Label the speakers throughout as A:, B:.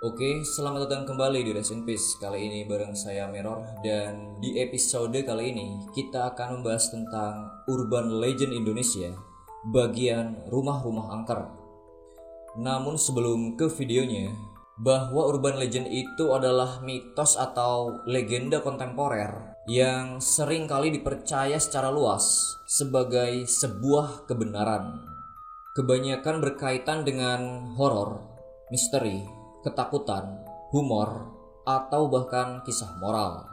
A: Oke, selamat datang kembali di Rest in Peace. Kali ini bareng saya Meror, dan di episode kali ini kita akan membahas tentang Urban Legend Indonesia bagian rumah-rumah angker. Namun sebelum ke videonya, bahwa Urban Legend itu adalah mitos atau legenda kontemporer yang sering kali dipercaya secara luas sebagai sebuah kebenaran. Kebanyakan berkaitan dengan horor, misteri, ketakutan, humor, atau bahkan kisah moral.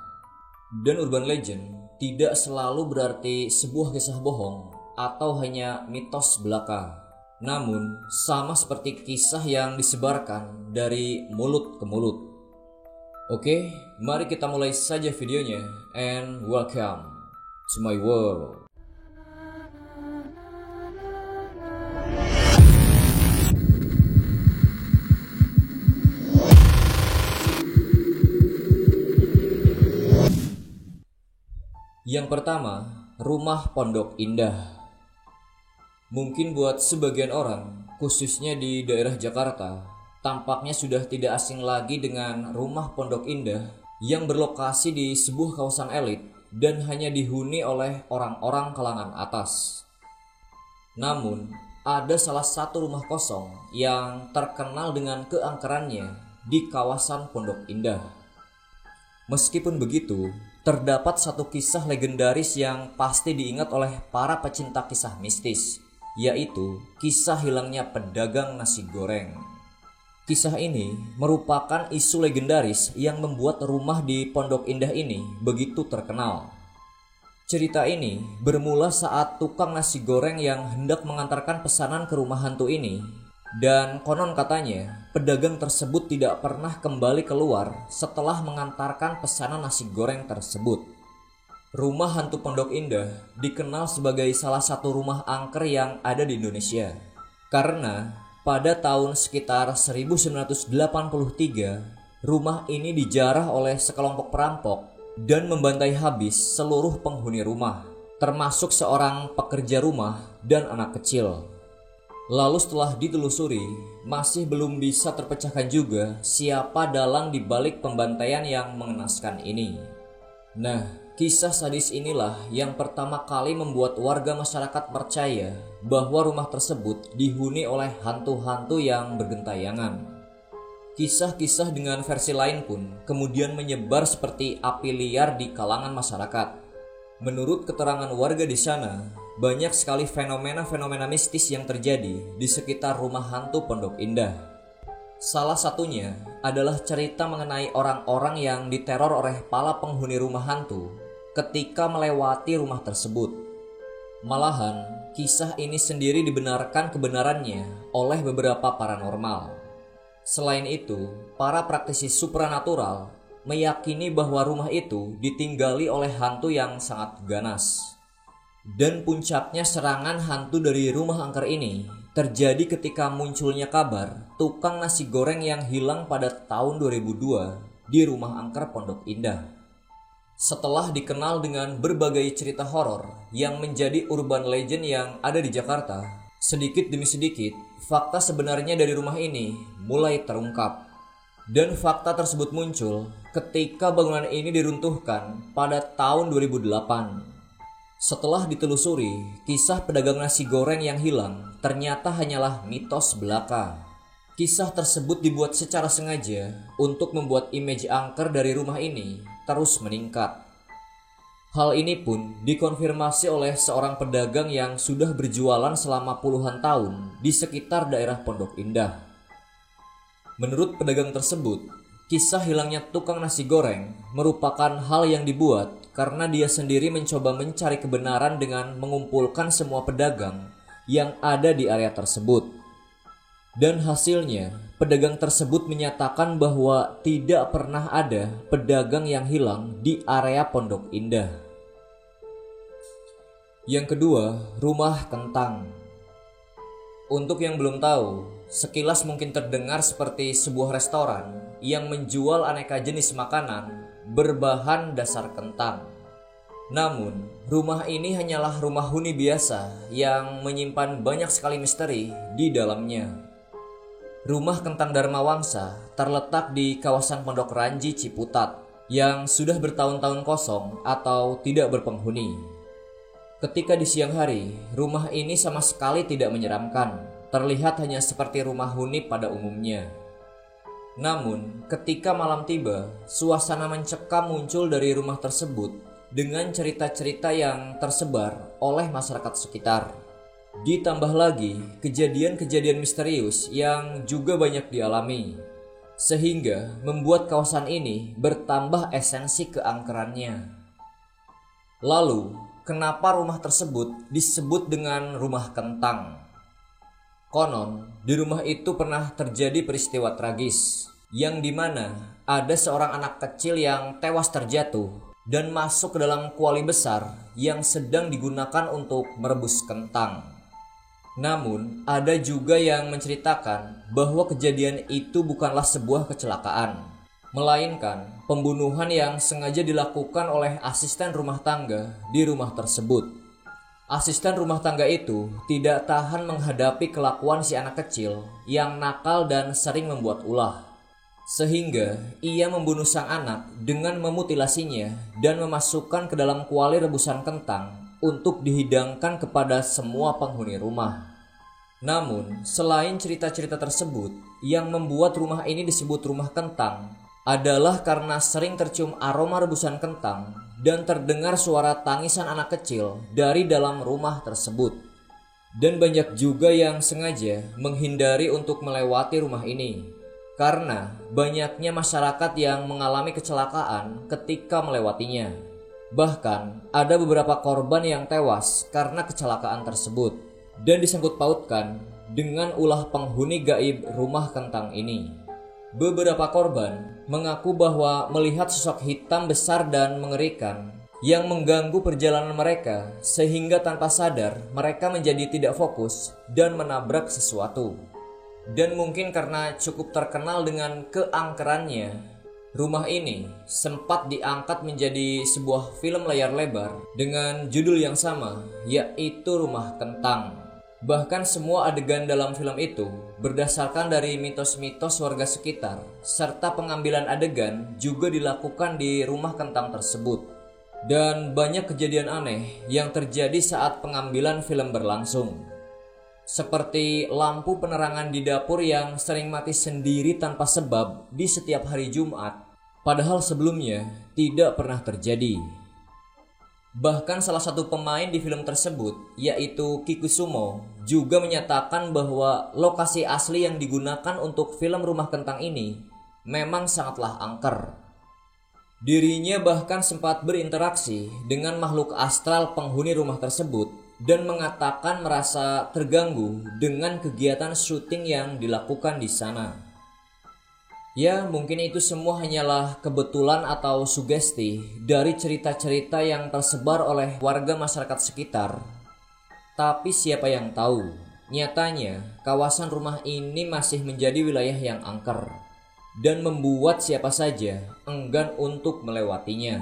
A: Dan urban legend tidak selalu berarti sebuah kisah bohong atau hanya mitos belaka. Namun, sama seperti kisah yang disebarkan dari mulut ke mulut. Oke, mari kita mulai saja videonya, and welcome to my world. Yang pertama, rumah Pondok Indah. Mungkin buat sebagian orang, khususnya di daerah Jakarta, tampaknya sudah tidak asing lagi dengan rumah Pondok Indah yang berlokasi di sebuah kawasan elit dan hanya dihuni oleh orang-orang kalangan atas. Namun, ada salah satu rumah kosong yang terkenal dengan keangkerannya di kawasan Pondok Indah. Meskipun begitu, terdapat satu kisah legendaris yang pasti diingat oleh para pecinta kisah mistis, yaitu kisah hilangnya pedagang nasi goreng. Kisah ini merupakan isu legendaris yang membuat rumah di Pondok Indah ini begitu terkenal. Cerita ini bermula saat tukang nasi goreng yang hendak mengantarkan pesanan ke rumah hantu ini, dan konon katanya pedagang tersebut tidak pernah kembali keluar setelah mengantarkan pesanan nasi goreng tersebut. Rumah hantu Pondok Indah dikenal sebagai salah satu rumah angker yang ada di Indonesia, karena pada tahun sekitar 1983 rumah ini dijarah oleh sekelompok perampok dan membantai habis seluruh penghuni rumah, termasuk seorang pekerja rumah dan anak kecil. Lalu setelah ditelusuri, masih belum bisa terpecahkan juga siapa dalang di balik pembantaian yang mengenaskan ini. Nah, kisah sadis inilah yang pertama kali membuat warga masyarakat percaya bahwa rumah tersebut dihuni oleh hantu-hantu yang bergentayangan. Kisah-kisah dengan versi lain pun kemudian menyebar seperti api liar di kalangan masyarakat. Menurut keterangan warga di sana, banyak sekali fenomena-fenomena mistis yang terjadi di sekitar rumah hantu Pondok Indah. Salah satunya adalah cerita mengenai orang-orang yang diteror oleh para penghuni rumah hantu ketika melewati rumah tersebut. Malahan, kisah ini sendiri dibenarkan kebenarannya oleh beberapa paranormal. Selain itu, para praktisi supranatural meyakini bahwa rumah itu ditinggali oleh hantu yang sangat ganas. Dan puncaknya serangan hantu dari rumah angker ini terjadi ketika munculnya kabar tukang nasi goreng yang hilang pada tahun 2002 di rumah angker Pondok Indah. Setelah dikenal dengan berbagai cerita horor yang menjadi urban legend yang ada di Jakarta, sedikit demi sedikit fakta sebenarnya dari rumah ini mulai terungkap. Dan fakta tersebut muncul ketika bangunan ini diruntuhkan pada tahun 2008. Setelah ditelusuri, kisah pedagang nasi goreng yang hilang ternyata hanyalah mitos belaka. Kisah tersebut dibuat secara sengaja untuk membuat image angker dari rumah ini terus meningkat. Hal ini pun dikonfirmasi oleh seorang pedagang yang sudah berjualan selama puluhan tahun di sekitar daerah Pondok Indah. Menurut pedagang tersebut, kisah hilangnya tukang nasi goreng merupakan hal yang dibuat karena dia sendiri mencoba mencari kebenaran dengan mengumpulkan semua pedagang yang ada di area tersebut. Dan hasilnya, pedagang tersebut menyatakan bahwa tidak pernah ada pedagang yang hilang di area Pondok Indah. Yang kedua, rumah kentang. Untuk yang belum tahu, sekilas mungkin terdengar seperti sebuah restoran yang menjual aneka jenis makanan berbahan dasar kentang. Namun, rumah ini hanyalah rumah huni biasa yang menyimpan banyak sekali misteri di dalamnya. Rumah Kentang Dharma Wangsa terletak di kawasan Pondok Ranji Ciputat yang sudah bertahun-tahun kosong atau tidak berpenghuni. Ketika di siang hari, rumah ini sama sekali tidak menyeramkan, terlihat hanya seperti rumah huni pada umumnya. Namun, ketika malam tiba, suasana mencekam muncul dari rumah tersebut dengan cerita-cerita yang tersebar oleh masyarakat sekitar. Ditambah lagi kejadian-kejadian misterius yang juga banyak dialami, sehingga membuat kawasan ini bertambah esensi keangkerannya. Lalu, kenapa rumah tersebut disebut dengan rumah kentang? Konon, di rumah itu pernah terjadi peristiwa tragis, yang dimana ada seorang anak kecil yang tewas terjatuh dan masuk ke dalam kuali besar yang sedang digunakan untuk merebus kentang. Namun, ada juga yang menceritakan bahwa kejadian itu bukanlah sebuah kecelakaan, melainkan pembunuhan yang sengaja dilakukan oleh asisten rumah tangga di rumah tersebut. Asisten rumah tangga itu tidak tahan menghadapi kelakuan si anak kecil yang nakal dan sering membuat ulah, sehingga ia membunuh sang anak dengan memutilasinya dan memasukkan ke dalam kuali rebusan kentang untuk dihidangkan kepada semua penghuni rumah. Namun, selain cerita-cerita tersebut, yang membuat rumah ini disebut rumah kentang adalah karena sering tercium aroma rebusan kentang dan terdengar suara tangisan anak kecil dari dalam rumah tersebut. Dan banyak juga yang sengaja menghindari untuk melewati rumah ini, karena banyaknya masyarakat yang mengalami kecelakaan ketika melewatinya. Bahkan ada beberapa korban yang tewas karena kecelakaan tersebut dan disangkut pautkan dengan ulah penghuni gaib rumah kentang ini. Beberapa korban mengaku bahwa melihat sosok hitam besar dan mengerikan yang mengganggu perjalanan mereka, sehingga tanpa sadar mereka menjadi tidak fokus dan menabrak sesuatu. Dan mungkin karena cukup terkenal dengan keangkerannya, rumah ini sempat diangkat menjadi sebuah film layar lebar dengan judul yang sama, yaitu Rumah Kentang. Bahkan semua adegan dalam film itu berdasarkan dari mitos-mitos warga sekitar, serta pengambilan adegan juga dilakukan di rumah kentang tersebut. Dan banyak kejadian aneh yang terjadi saat pengambilan film berlangsung, seperti lampu penerangan di dapur yang sering mati sendiri tanpa sebab di setiap hari Jumat, padahal sebelumnya tidak pernah terjadi. Bahkan salah satu pemain di film tersebut, yaitu Kikusumo, juga menyatakan bahwa lokasi asli yang digunakan untuk film Rumah Kentang ini memang sangatlah angker. Dirinya bahkan sempat berinteraksi dengan makhluk astral penghuni rumah tersebut dan mengatakan merasa terganggu dengan kegiatan syuting yang dilakukan di sana. Ya, mungkin itu semua hanyalah kebetulan atau sugesti dari cerita-cerita yang tersebar oleh warga masyarakat sekitar. Tapi siapa yang tahu, nyatanya kawasan rumah ini masih menjadi wilayah yang angker dan membuat siapa saja enggan untuk melewatinya.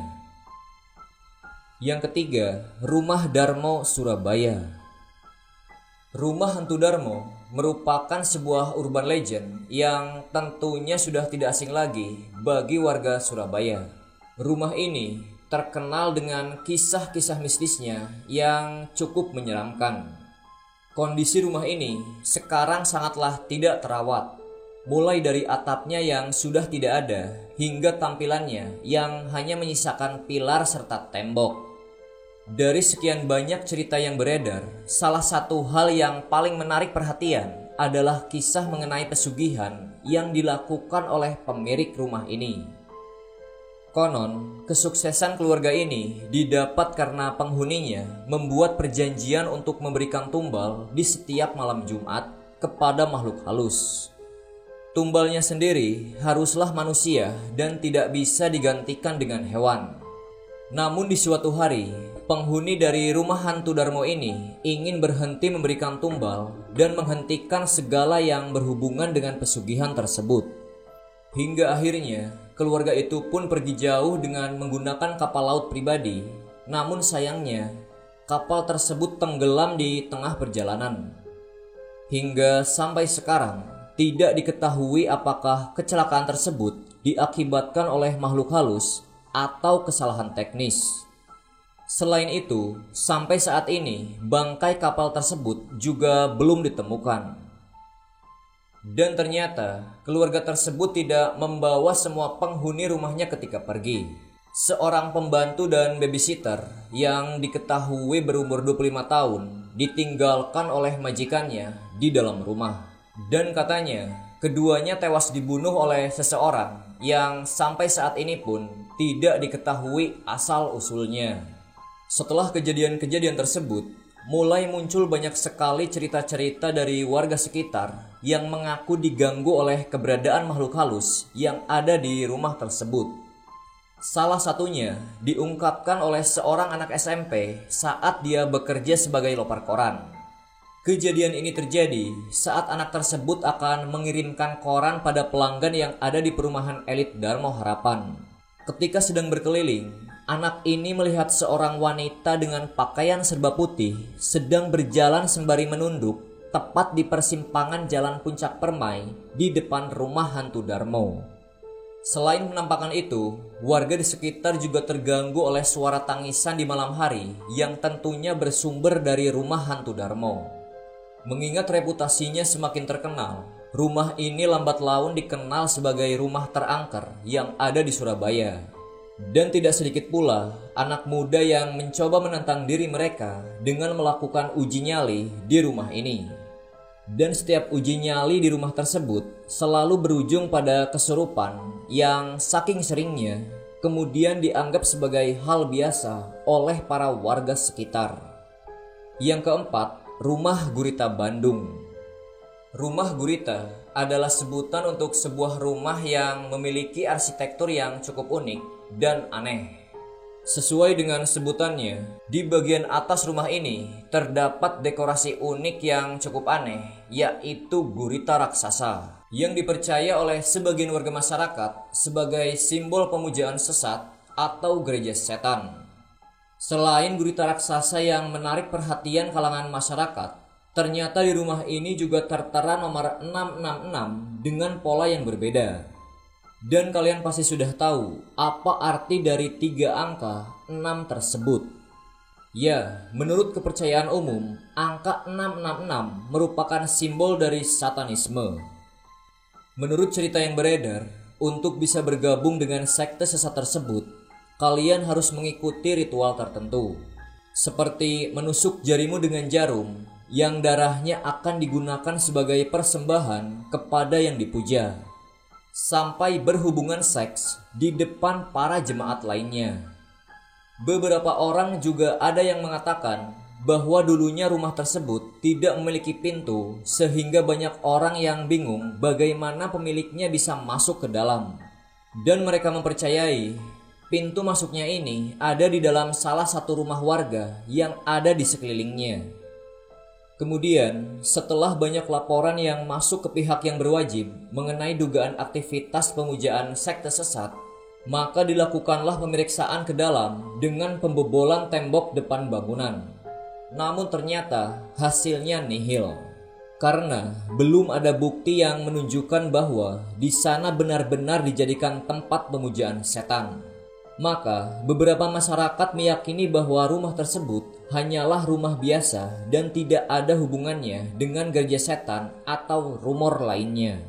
A: Yang ketiga, Rumah Darmo Surabaya. Rumah Hantu Darmo merupakan sebuah urban legend yang tentunya sudah tidak asing lagi bagi warga Surabaya. Rumah ini terkenal dengan kisah-kisah mistisnya yang cukup menyeramkan. Kondisi rumah ini sekarang sangatlah tidak terawat, mulai dari atapnya yang sudah tidak ada hingga tampilannya yang hanya menyisakan pilar serta tembok. Dari sekian banyak cerita yang beredar, salah satu hal yang paling menarik perhatian adalah kisah mengenai pesugihan yang dilakukan oleh pemilik rumah ini. Konon, kesuksesan keluarga ini didapat karena penghuninya membuat perjanjian untuk memberikan tumbal di setiap malam Jumat kepada makhluk halus. Tumbalnya sendiri haruslah manusia dan tidak bisa digantikan dengan hewan. Namun di suatu hari, penghuni dari rumah hantu Darmo ini ingin berhenti memberikan tumbal dan menghentikan segala yang berhubungan dengan pesugihan tersebut. Hingga akhirnya, keluarga itu pun pergi jauh dengan menggunakan kapal laut pribadi. Namun sayangnya, kapal tersebut tenggelam di tengah perjalanan. Hingga sampai sekarang, tidak diketahui apakah kecelakaan tersebut diakibatkan oleh makhluk halus atau kesalahan teknis. Selain itu, sampai saat ini bangkai kapal tersebut juga belum ditemukan. Dan ternyata keluarga tersebut tidak membawa semua penghuni rumahnya ketika pergi. Seorang pembantu dan babysitter yang diketahui berumur 25 tahun ditinggalkan oleh majikannya di dalam rumah. Dan katanya keduanya tewas dibunuh oleh seseorang yang sampai saat ini pun tidak diketahui asal-usulnya. Setelah kejadian-kejadian tersebut, mulai muncul banyak sekali cerita-cerita dari warga sekitar yang mengaku diganggu oleh keberadaan makhluk halus yang ada di rumah tersebut. Salah satunya diungkapkan oleh seorang anak SMP saat dia bekerja sebagai lopar koran. Kejadian ini terjadi saat anak tersebut akan mengirimkan koran pada pelanggan yang ada di perumahan elit Darmo Harapan. Ketika sedang berkeliling, anak ini melihat seorang wanita dengan pakaian serba putih sedang berjalan sembari menunduk tepat di persimpangan Jalan Puncak Permai di depan rumah hantu Darmo. Selain penampakan itu, warga di sekitar juga terganggu oleh suara tangisan di malam hari yang tentunya bersumber dari rumah hantu Darmo. Mengingat reputasinya semakin terkenal, rumah ini lambat laun dikenal sebagai rumah terangker yang ada di Surabaya. Dan tidak sedikit pula anak muda yang mencoba menantang diri mereka dengan melakukan uji nyali di rumah ini. Dan setiap uji nyali di rumah tersebut selalu berujung pada kesurupan yang saking seringnya kemudian dianggap sebagai hal biasa oleh para warga sekitar. Yang keempat, Rumah Gurita Bandung. Rumah Gurita adalah sebutan untuk sebuah rumah yang memiliki arsitektur yang cukup unik dan aneh. Sesuai dengan sebutannya, di bagian atas rumah ini terdapat dekorasi unik yang cukup aneh, yaitu gurita raksasa, yang dipercaya oleh sebagian warga masyarakat sebagai simbol pemujaan sesat atau gereja setan. Selain gurita raksasa yang menarik perhatian kalangan masyarakat, ternyata di rumah ini juga tertera nomor 666 dengan pola yang berbeda. Dan kalian pasti sudah tahu apa arti dari 3 angka 6 tersebut. Ya, menurut kepercayaan umum, angka 666 merupakan simbol dari satanisme. Menurut cerita yang beredar, untuk bisa bergabung dengan sekte sesat tersebut, kalian harus mengikuti ritual tertentu. Seperti menusuk jarimu dengan jarum, yang darahnya akan digunakan sebagai persembahan kepada yang dipuja. Sampai berhubungan seks di depan para jemaat lainnya. Beberapa orang juga ada yang mengatakan bahwa dulunya rumah tersebut tidak memiliki pintu sehingga banyak orang yang bingung bagaimana pemiliknya bisa masuk ke dalam. Dan mereka mempercayai pintu masuknya ini ada di dalam salah satu rumah warga yang ada di sekelilingnya. Kemudian, setelah banyak laporan yang masuk ke pihak yang berwajib mengenai dugaan aktivitas pemujaan sekte sesat, maka dilakukanlah pemeriksaan ke dalam dengan pembobolan tembok depan bangunan. Namun ternyata hasilnya nihil, karena belum ada bukti yang menunjukkan bahwa di sana benar-benar dijadikan tempat pemujaan setan. Maka beberapa masyarakat meyakini bahwa rumah tersebut hanyalah rumah biasa dan tidak ada hubungannya dengan gereja setan atau rumor lainnya.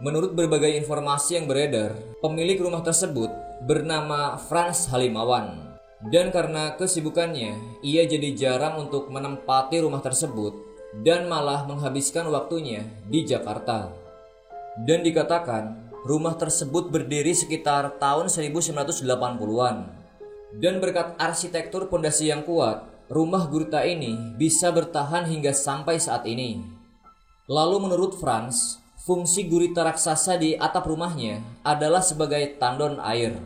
A: Menurut berbagai informasi yang beredar, pemilik rumah tersebut bernama Frans Halimawan. Dan karena kesibukannya, ia jadi jarang untuk menempati rumah tersebut dan malah menghabiskan waktunya di Jakarta. Dan dikatakan rumah tersebut berdiri sekitar tahun 1980-an. Dan berkat arsitektur pondasi yang kuat, rumah gurita ini bisa bertahan hingga sampai saat ini. Lalu menurut Frans, fungsi gurita raksasa di atap rumahnya adalah sebagai tandon air.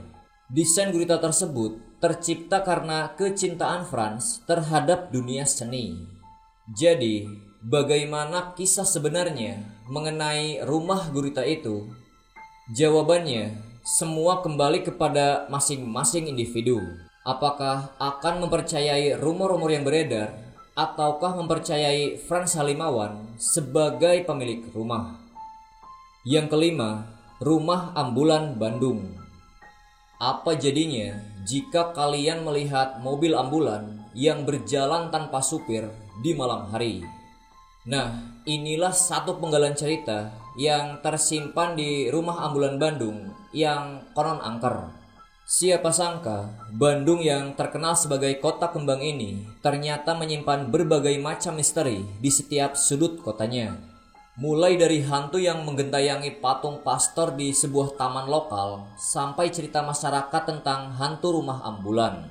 A: Desain gurita tersebut tercipta karena kecintaan Frans terhadap dunia seni. Jadi, bagaimana kisah sebenarnya mengenai rumah gurita itu? Jawabannya, semua kembali kepada masing-masing individu. Apakah akan mempercayai rumor-rumor yang beredar ataukah mempercayai Frans Halimawan sebagai pemilik rumah? Yang kelima, rumah ambulan Bandung. Apa jadinya jika kalian melihat mobil ambulan yang berjalan tanpa supir di malam hari? Nah, inilah satu penggalan cerita yang tersimpan di rumah ambulan Bandung yang konon angker. Siapa sangka Bandung yang terkenal sebagai kota kembang ini ternyata menyimpan berbagai macam misteri di setiap sudut kotanya. Mulai dari hantu yang menggentayangi patung pastor di sebuah taman lokal sampai cerita masyarakat tentang hantu rumah ambulan.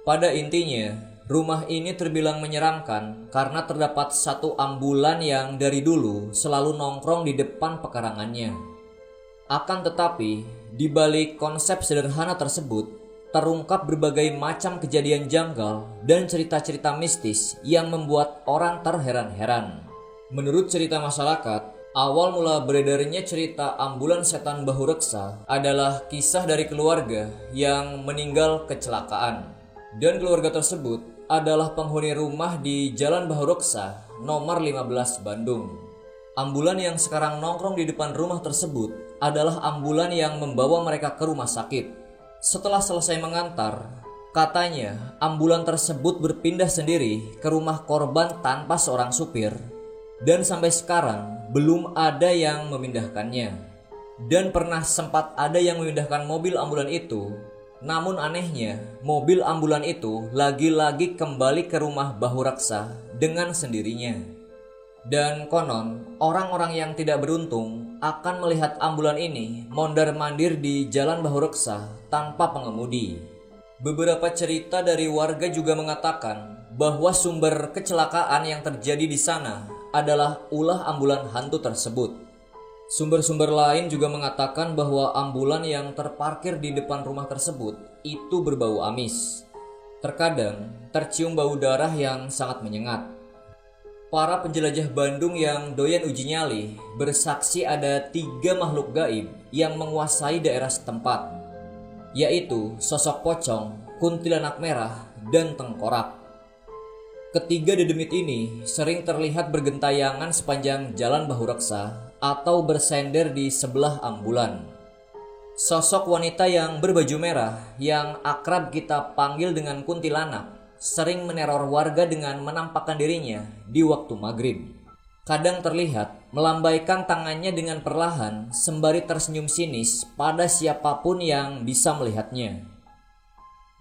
A: Pada intinya, rumah ini terbilang menyeramkan karena terdapat satu ambulan yang dari dulu selalu nongkrong di depan pekarangannya. Akan tetapi, di balik konsep sederhana tersebut, terungkap berbagai macam kejadian janggal dan cerita-cerita mistis yang membuat orang terheran-heran. Menurut cerita masyarakat, awal mula beredarnya cerita ambulan setan Bahu Reksa adalah kisah dari keluarga yang meninggal kecelakaan. Dan keluarga tersebut adalah penghuni rumah di Jalan Bahu Reksa, nomor 15 Bandung. Ambulan yang sekarang nongkrong di depan rumah tersebut adalah ambulan yang membawa mereka ke rumah sakit. Setelah selesai mengantar, katanya ambulan tersebut berpindah sendiri ke rumah korban tanpa seorang supir. Dan sampai sekarang belum ada yang memindahkannya. Dan pernah sempat ada yang memindahkan mobil ambulan itu. Namun anehnya, mobil ambulan itu lagi-lagi kembali ke rumah Bahu Reksa dengan sendirinya. Dan konon, orang-orang yang tidak beruntung akan melihat ambulan ini mondar-mandir di Jalan Bahu Reksa tanpa pengemudi. Beberapa cerita dari warga juga mengatakan bahwa sumber kecelakaan yang terjadi di sana adalah ulah ambulan hantu tersebut. Sumber-sumber lain juga mengatakan bahwa ambulan yang terparkir di depan rumah tersebut itu berbau amis. Terkadang tercium bau darah yang sangat menyengat. Para penjelajah Bandung yang doyan uji nyali bersaksi ada 3 makhluk gaib yang menguasai daerah setempat, yaitu sosok pocong, kuntilanak merah, dan tengkorak. Ketiga dedemit ini sering terlihat bergentayangan sepanjang Jalan Bahu Reksa atau bersender di sebelah ambulan. Sosok wanita yang berbaju merah yang akrab kita panggil dengan kuntilanak sering meneror warga dengan menampakkan dirinya di waktu maghrib. Kadang terlihat melambaikan tangannya dengan perlahan sembari tersenyum sinis pada siapapun yang bisa melihatnya.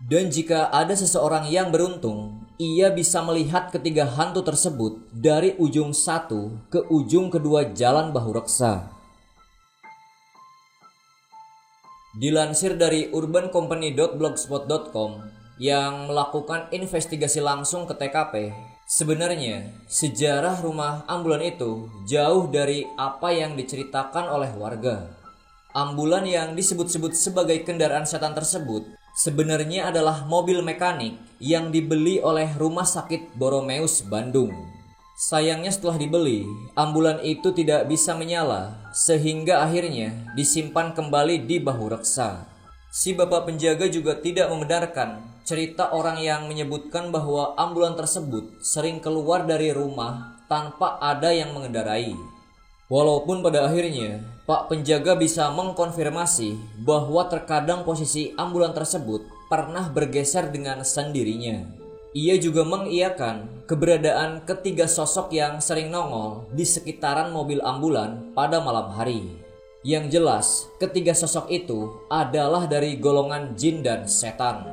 A: Dan jika ada seseorang yang beruntung, ia bisa melihat ketiga hantu tersebut dari ujung satu ke ujung kedua Jalan Bahu Reksa. Dilansir dari urbancompany.blogspot.com yang melakukan investigasi langsung ke TKP, sebenarnya sejarah rumah ambulan itu jauh dari apa yang diceritakan oleh warga. Ambulan yang disebut-sebut sebagai kendaraan setan tersebut sebenarnya adalah mobil mekanik yang dibeli oleh Rumah Sakit Boromeus Bandung. Sayangnya setelah dibeli, ambulan itu tidak bisa menyala sehingga akhirnya disimpan kembali di Bahu Reksa. Si bapak penjaga juga tidak membenarkan cerita orang yang menyebutkan bahwa ambulan tersebut sering keluar dari rumah tanpa ada yang mengendarai. Walaupun pada akhirnya Pak penjaga bisa mengkonfirmasi bahwa terkadang posisi ambulan tersebut pernah bergeser dengan sendirinya. Ia juga mengiyakan keberadaan ketiga sosok yang sering nongol di sekitaran mobil ambulan pada malam hari. Yang jelas, ketiga sosok itu adalah dari golongan jin dan setan.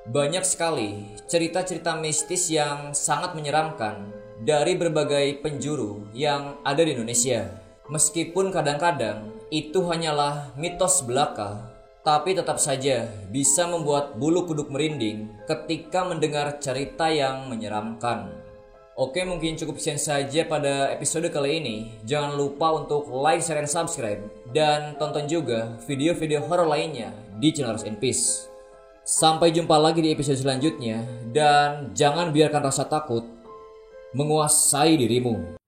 A: Banyak sekali cerita-cerita mistis yang sangat menyeramkan dari berbagai penjuru yang ada di Indonesia. Meskipun kadang-kadang itu hanyalah mitos belaka, tapi tetap saja bisa membuat bulu kuduk merinding ketika mendengar cerita yang menyeramkan. Oke, mungkin cukup sekian saja pada episode kali ini. Jangan lupa untuk like, share, dan subscribe. Dan tonton juga video-video horor lainnya di channel Rest in Peace. Sampai jumpa lagi di episode selanjutnya. Dan jangan biarkan rasa takut menguasai dirimu.